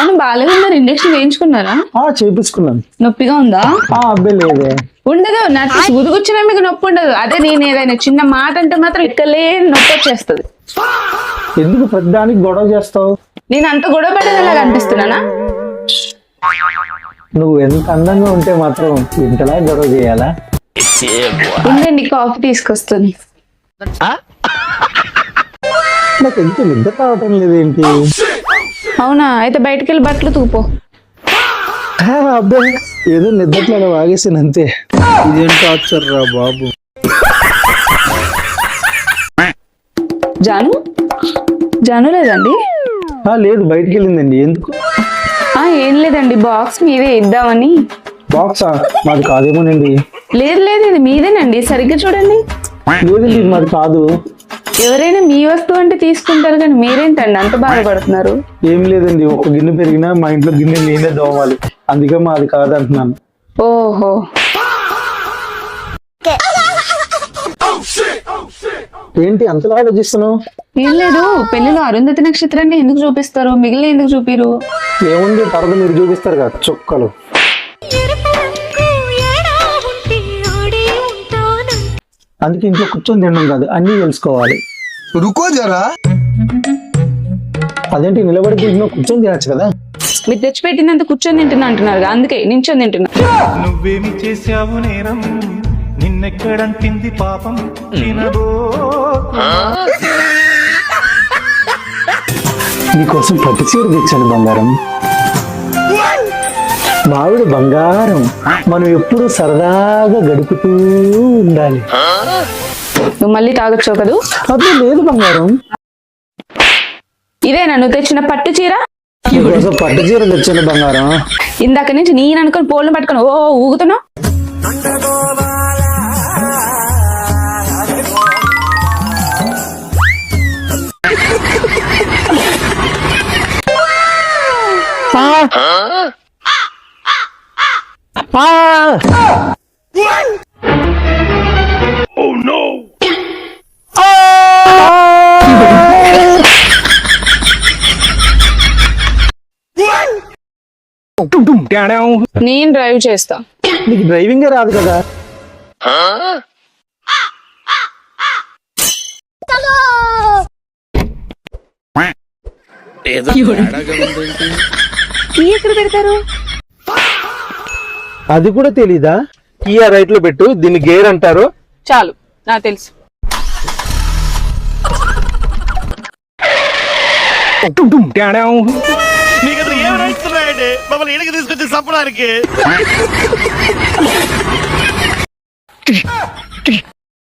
అవును బాగాలేదు, మరి ఇంజక్షన్ వేయించుకున్నారా? చేపించుకున్నాను. నొప్పిగా ఉందా? అబ్బాయి లేదే. ఉండదు, నాకు గుదిగుచ్చినా మీకు నొప్పి ఉండదు. అదే నేను ఏదైనా చిన్న మాట అంటే మాత్రం ఇక్కలే నొప్పి వచ్చేస్తుంది. ఎందుకు ప్రతిదానికి గొడవ చేస్తావు? నేను అంత గొడవ పడేలాగా అనిపిస్తున్నానా? నువ్వు ఎంత అందంగా ఉంటే మాత్రం ఇంతలా గొడవ చేయాలా? ఉండండి, కాఫీ తీసుకొస్తుంది. నాకు ఎంత నిద్ర రావటం లేదేంటి? అవునా, అయితే బయటికి వెళ్ళి బట్టలు తూపో. అబ్బాయి ఏదో నిద్రలో వాగేసాను అంతే. ఇదేం టార్చర్ రా బాబు. జాను జాను లేదండి? లేదు, బయటికి వెళ్ళిందండి. ఎందుకు? ఏం లేదండి, బాక్స్ మీదే ఇద్దామని. బాక్సా? మాది కాదేమోనండి. లేదు లేదు, ఇది మీదేనండి, సరిగ్గా చూడండి. లేదండి, ఇది మాది కాదు. ఎవరైనా మీ వస్తువు అంటే తీసుకుంటారు, కానీ మీరేంటండి అంత బాధపడుతున్నారు? ఏం లేదండి, ఒక గిన్నె పెరిగినా మా ఇంట్లో గిన్నె నేనే దోమాలి, అందుకే మాది కాదంటున్నాను. ఓహో, ఏంటి అంతలా ఆలోచిస్తున్నావు? ఏం లేదు, పెళ్లిలో అరుంధతి నక్షత్రాన్ని ఎందుకు చూపిస్తారు, మిగిలిన ఎందుకు చూపిరు? ఏముంది, తర్వాత మీరు చూపిస్తారు కదా చుక్కలు. అందుకే ఇంట్లో కూర్చొని తినడం కాదు, అన్ని తెలుసుకోవాలి. రుకో జరా. అదేంటి నిలబడి తింటున్నా, కూర్చొని తినచ్చు కదా. మీరు తెచ్చిపెట్టినంత కూర్చొని తింటున్నా అంటున్నారు, అందుకే నించొని తింటున్నా. నువ్వేమి చేశావు నేరం, నిన్నెక్కడంటింది పాపం. నీకోసం పట్టు చీర తెచ్చాను బంగారం. మావిడ బంగారం, మనం ఎప్పుడు సరదాగా గడుపుతూ ఉండాలి. నువ్వు మళ్ళీ తాగొచ్చావు కదూ? అదే లేదు బంగారం. ఇదేనా నువ్వు తెచ్చిన పట్టు చీర? నీకోసం పట్టు చీర తెచ్చాను బంగారం. ఇందాక నుంచి నేను అనుకుని పోలను పట్టుకొని ఊగుతున్నావు. నేను డ్రైవ్ చేస్తా. నీకు డ్రైవింగే రాదు కదా. కీ ఎక్కడ పెడతారు? అది కూడా తెలీదా? కియా రైట్ లో పెట్టు, దీన్ని గేర్ అంటారు. చాలు, నాకు తెలుసు. నీకు అసలు ఏమి నడుస్తున్నాయండి మమ్మల్ని ఇడికి తీసుకొచ్చి చంపడానికి?